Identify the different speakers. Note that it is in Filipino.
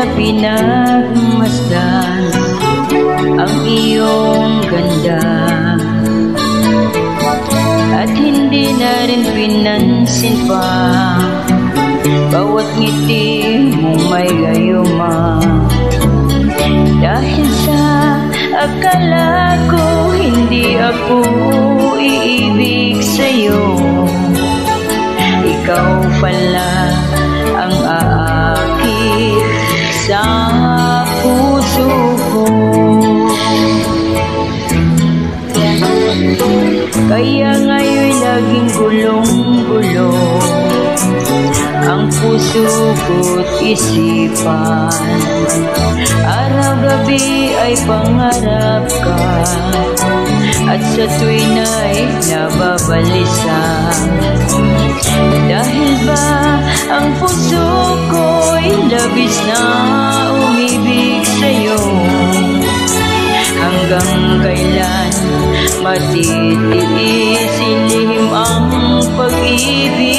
Speaker 1: na pinagmasdan ang iyong ganda, at hindi na rin pinansin pa bawat ngiti mong may gayuma. Dahil sa akala ko hindi ako iibig sa'yo, ikaw pala ang aakit sa puso ko. Kaya ngayon laging gulong-gulo ang puso ko't isipan. Araw-gabi ay pangarap ka, at sa tuwin ay nababalisa. Dahil ba ang puso ko'y labis na umibig sa'yo? Hanggang kailan matitiis ilihim ang pag-ibig?